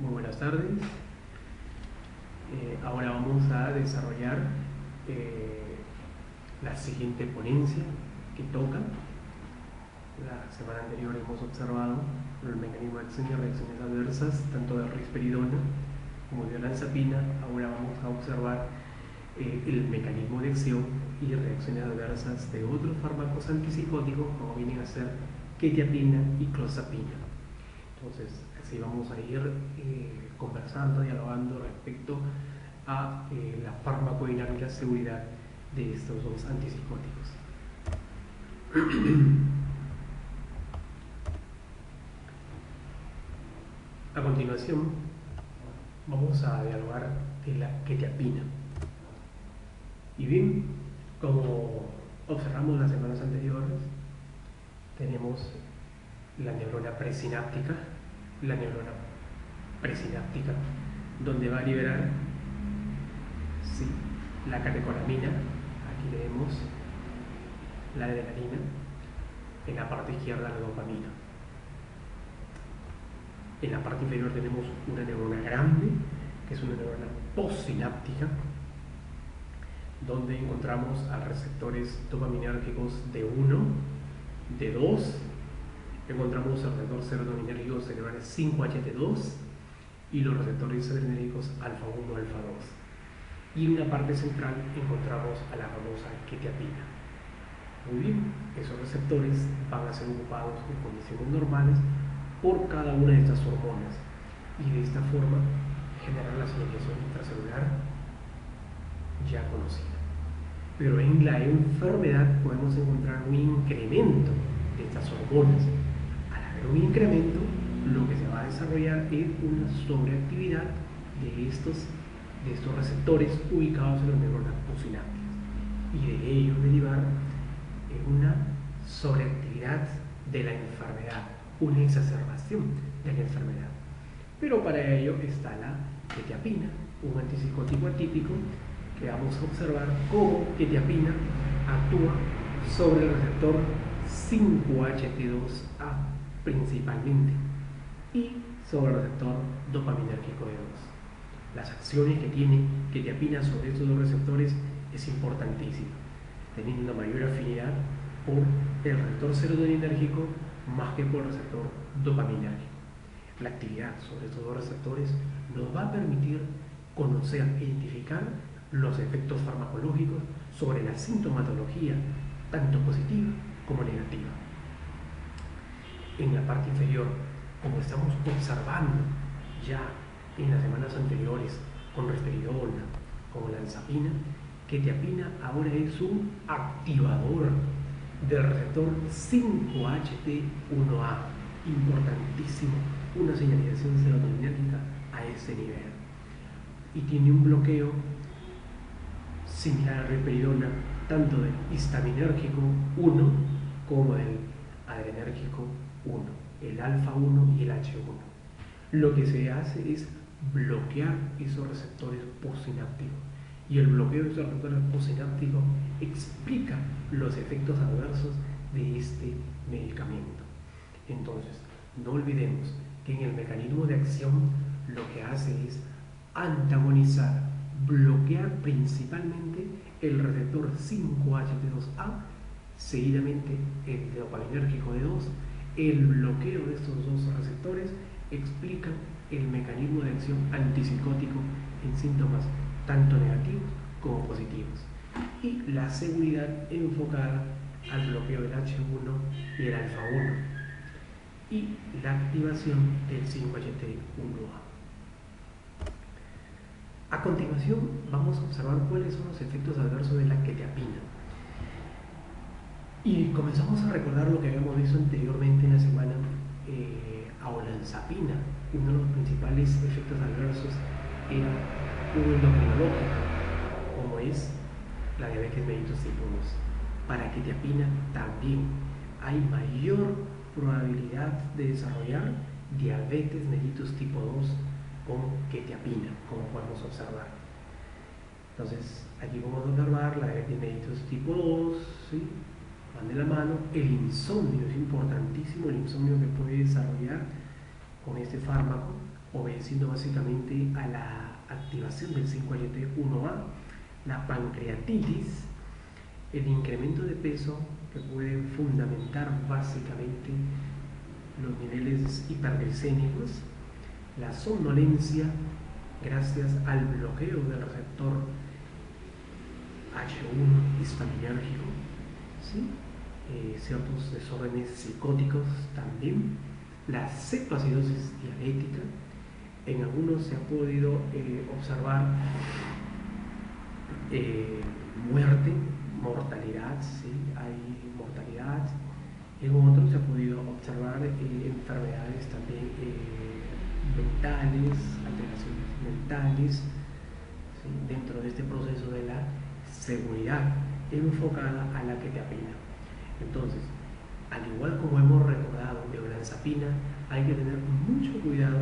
Muy buenas tardes. Ahora vamos a desarrollar la siguiente ponencia que toca. La semana anterior hemos observado el mecanismo de acción y reacciones adversas tanto de risperidona como de olanzapina. Ahora vamos a observar el mecanismo de acción y reacciones adversas de otros fármacos antipsicóticos como vienen a ser quetiapina y clozapina. Entonces, así vamos a ir conversando, dialogando respecto a la farmacodinámica seguridad de estos dos antipsicóticos. A continuación, vamos a dialogar de la quetiapina. Y bien, como observamos las semanas anteriores, tenemos la neurona presináptica, donde va a liberar la catecolamina. Aquí tenemos la adrenalina, en la parte izquierda la dopamina. En la parte inferior tenemos una neurona grande, que es una neurona postsináptica, donde encontramos a receptores dopaminérgicos de 1, de 2, encontramos el receptor serotoninérgico cerebral 5-HT2 y los receptores adrenérgicos alfa 1, alfa 2. Y en la parte central encontramos a la famosa quetiapina. Muy bien, esos receptores van a ser ocupados en condiciones normales por cada una de estas hormonas y de esta forma generar la señalización intracelular ya conocida. Pero en la enfermedad podemos encontrar un incremento de estas hormonas. Al haber un incremento, lo que se va a desarrollar es una sobreactividad de estos receptores ubicados en las neuronas postsinápticas y de ello derivar en una sobreactividad de la enfermedad, una exacerbación de la enfermedad. Pero para ello está la quetiapina, un antipsicótico atípico que vamos a observar cómo quetiapina actúa sobre el receptor 5-HT2A principalmente y sobre el receptor dopaminérgico de 2. Las acciones que tiene quetiapina sobre estos dos receptores es importantísima, teniendo una mayor afinidad por el receptor serotoninérgico más que por el receptor dopaminérgico. La actividad sobre estos dos receptores nos va a permitir conocer e identificar los efectos farmacológicos sobre la sintomatología, tanto positiva como negativa. En la parte inferior, como estamos observando ya en las semanas anteriores con risperidona, con olanzapina, quetiapina ahora es un activador del receptor 5-HT1A, importantísimo, una señalización serotoninérgica a ese nivel, y tiene un bloqueo similar a la risperidona tanto del histaminérgico 1 como del adrenérgico 1, el alfa 1 y el H1. Lo que se hace es bloquear esos receptores postsinápticos, y el bloqueo de esos receptores postsinápticos explica los efectos adversos de este medicamento. Entonces, no olvidemos que en el mecanismo de acción lo que hace es antagonizar, bloquear principalmente el receptor 5-HT2A, seguidamente el dopaminérgico de 2. El bloqueo de estos dos receptores explica el mecanismo de acción antipsicótico en síntomas tanto negativos como positivos, y la seguridad enfocada al bloqueo del H1 y el alfa 1 y la activación del 5-HT1A. A continuación vamos a observar cuáles son los efectos adversos de la quetiapina. Y comenzamos a recordar lo que habíamos visto anteriormente en la semana a olanzapina. Uno de los principales efectos adversos era un endocrinológico, como es la diabetes mellitus tipo 2. Para quetiapina también hay mayor probabilidad de desarrollar diabetes mellitus tipo 2 con quetiapina, como podemos observar. Entonces, aquí podemos observar la diabetes mellitus tipo 2, ¿sí? Van de la mano. El insomnio es importantísimo, el insomnio que puede desarrollar con este fármaco obedeciendo básicamente a la activación del 5-HT1A, la pancreatitis, el incremento de peso que puede fundamentar básicamente los niveles hiperglicémicos, la somnolencia gracias al bloqueo del receptor H1 histaminérgico, ¿sí? Ciertos desórdenes psicóticos también, la cetoacidosis diabética. En algunos se ha podido observar muerte, mortalidad, ¿sí? Hay mortalidad. En otros se ha podido observar enfermedades también mentales, alteraciones mentales, ¿sí? Dentro de este proceso de la seguridad enfocada a la quetiapina. Entonces, al igual como hemos recordado de olanzapina, hay que tener mucho cuidado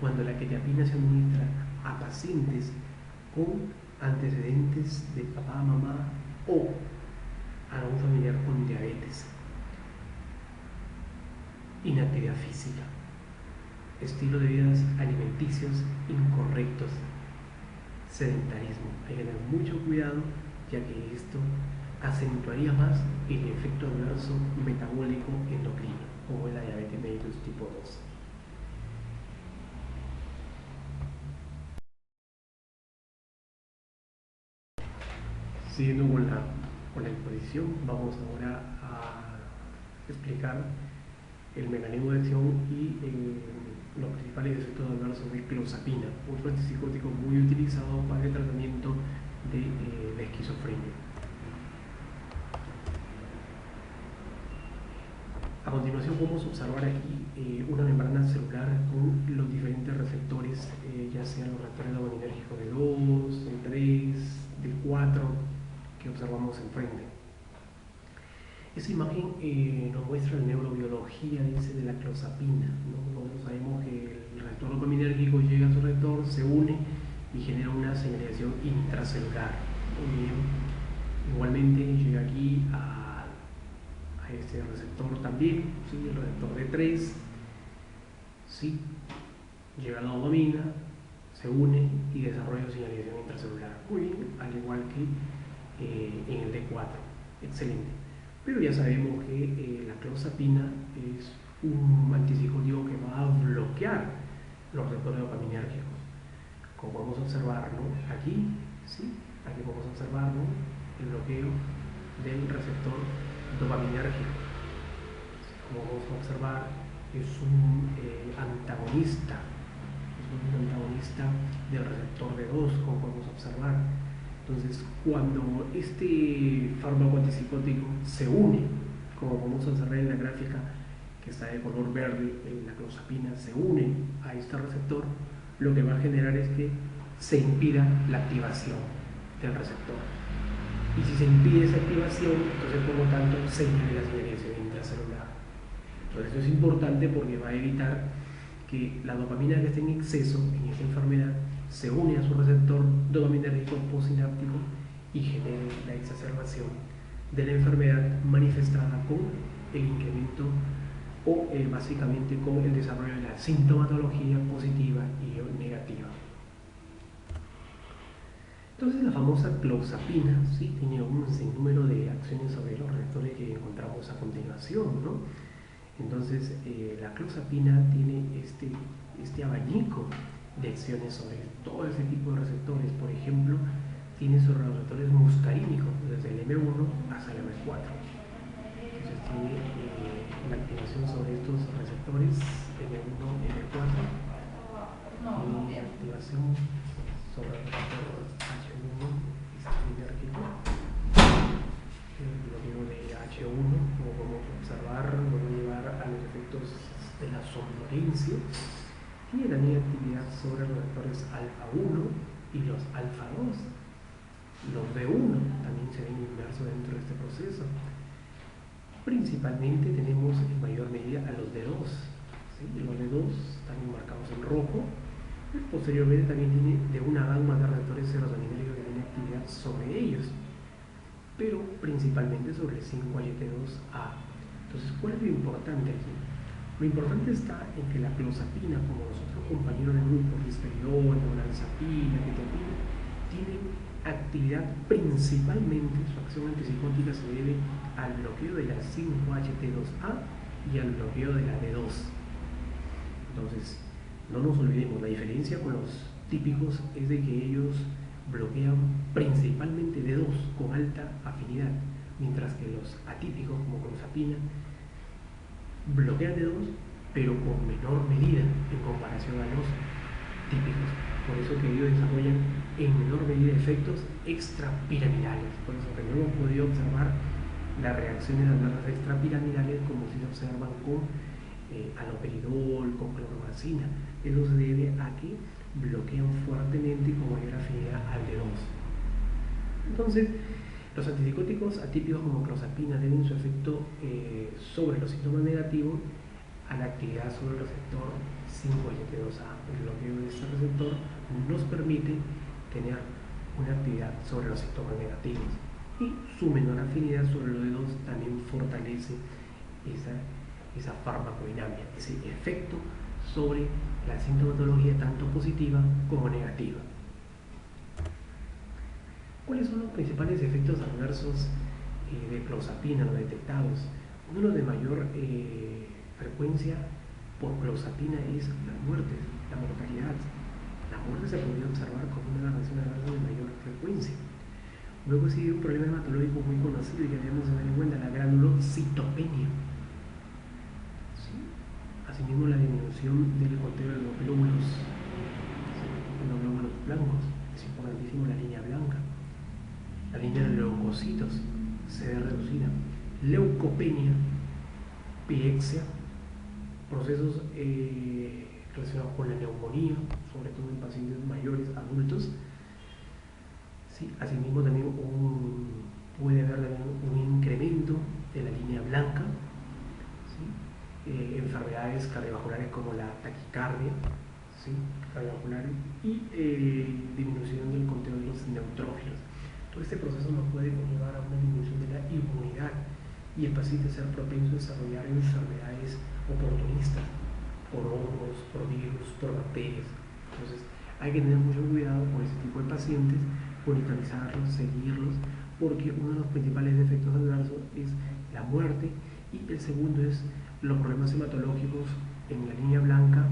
cuando la quetiapina se administra a pacientes con antecedentes de papá, mamá o a un familiar con diabetes, inactividad física, estilo de vida alimenticios incorrectos, sedentarismo. Hay que tener mucho cuidado, ya que esto acentuaría más el efecto adverso metabólico endocrino, como es la diabetes mellitus tipo 2. Siguiendo con la exposición, vamos ahora a explicar el mecanismo de acción y los principales efectos adversos de clozapina, un antipsicótico muy utilizado para el tratamiento de la esquizofrenia. A continuación podemos observar aquí una membrana celular con los diferentes receptores, ya sean los receptores dopaminérgicos de 2, de 3, de 4, que observamos enfrente. Esa imagen nos muestra la neurobiología, dice, de la clozapina, ¿no? Nosotros sabemos que el receptor dopaminérgico llega a su receptor, se une y genera una señalización intracelular. Igualmente llega aquí a este receptor también, ¿sí? El receptor D3, ¿sí? Llega a la dopamina, se une y desarrolla señalización intracelular. Muy bien, al igual que en el D4. Excelente. Pero ya sabemos que la clozapina es un antipsicótico que va a bloquear los receptores dopaminérgicos. Como podemos observar, ¿no? Aquí, ¿sí? Aquí podemos observar, ¿no? El bloqueo del receptor dopaminérgico. Como vamos a observar, es un antagonista del receptor D2, como podemos observar. Entonces, cuando este fármaco antipsicótico se une, como vamos a observar en la gráfica que está de color verde, la clozapina se une a este receptor, lo que va a generar es que se impida la activación del receptor. Y si se impide esa activación, entonces por lo tanto se impide la señalización intracelular. Entonces esto es importante porque va a evitar que la dopamina que esté en exceso en esta enfermedad se une a su receptor dopaminérgico postsináptico y genere la exacerbación de la enfermedad manifestada con el incremento o básicamente con el desarrollo de la sintomatología positiva y negativa. Entonces la famosa clozapina, ¿sí? Tiene un sinnúmero de acciones sobre los receptores que encontramos a continuación, ¿no? Entonces la clozapina tiene este abanico de acciones sobre todo ese tipo de receptores. Por ejemplo, tiene sobre los receptores muscarínicos, desde el M1 hasta el M4. Entonces tiene la activación sobre estos receptores M1, M4, y activación sobre el receptor H1 histaminérgico, el bloqueo de H1, como podemos observar, nos va a llevar a los efectos de la somnolencia. Tiene también actividad sobre los receptores alfa-1 y los alfa-2. Los B1 también se ven inmersos dentro de este proceso. Principalmente tenemos en mayor medida a los D2. ¿Sí? Los D2 están marcados en rojo. Posteriormente también tiene de una gama de receptores serotoninérgicos que tiene actividad sobre ellos, pero principalmente sobre el 5-HT2A. Entonces, ¿cuál es lo importante aquí? Lo importante está en que la clozapina, como los otros compañeros del grupo, risperidona, olanzapina, quetiapina, tienen actividad principalmente, su acción antipsicótica se debe al bloqueo de la 5-HT2A y al bloqueo de la D2. Entonces, no nos olvidemos, la diferencia con los típicos es de que ellos bloquean principalmente D2 con alta afinidad, mientras que los atípicos como clozapina bloquean D2 pero con menor medida en comparación a los típicos. Por eso que ellos desarrollan en menor medida efectos extrapiramidales. Por eso que no hemos podido observar las reacciones adversas extrapiramidales como si se observan con haloperidol, con cloromacina. Eso se debe a que bloquean fuertemente y con mayor afinidad al D2. Entonces, los antipsicóticos atípicos como clozapina deben su efecto sobre los síntomas negativos a la actividad sobre el receptor 5-HT2A. El bloqueo de este receptor nos permite tener una actividad sobre los síntomas negativos y su menor afinidad sobre los D2 también fortalece esa farmacodinamia, ese efecto sobre la sintomatología tanto positiva como negativa. ¿Cuáles son los principales efectos adversos de clozapina no detectados? Uno de los de mayor frecuencia por clozapina es las muertes, la mortalidad. La muerte se podría observar como una reacción adversa de mayor frecuencia. Luego sigue un problema hematológico muy conocido y que debemos tener en cuenta, la granulocitopenia. ¿Sí? Asimismo, la disminución del conteo de los glóbulos, ¿sí? Los glóbulos blancos, es importantísimo la línea blanca. La línea de leucocitos se ve reducida. Leucopenia, pirexia, procesos relacionados con la neumonía, sobre todo en pacientes mayores, adultos. Sí, asimismo también puede haber un incremento de la línea blanca, ¿sí? Enfermedades cardiovasculares como la taquicardia, ¿sí? Cardiovasculares, y disminución del conteo de los neutrófilos. Todo este proceso nos puede conllevar a una disminución de la inmunidad y el paciente ser propenso a desarrollar enfermedades oportunistas por hongos, por virus, por bacterias. Entonces hay que tener mucho cuidado con este tipo de pacientes, monitorizarlos, seguirlos, porque uno de los principales efectos adversos es la muerte y el segundo es los problemas hematológicos en la línea blanca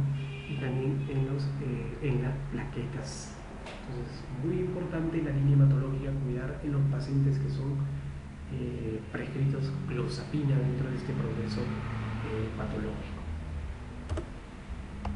y también en las plaquetas. Entonces, muy importante la línea hematológica, cuidar en los pacientes que son prescritos clozapina dentro de este proceso patológico.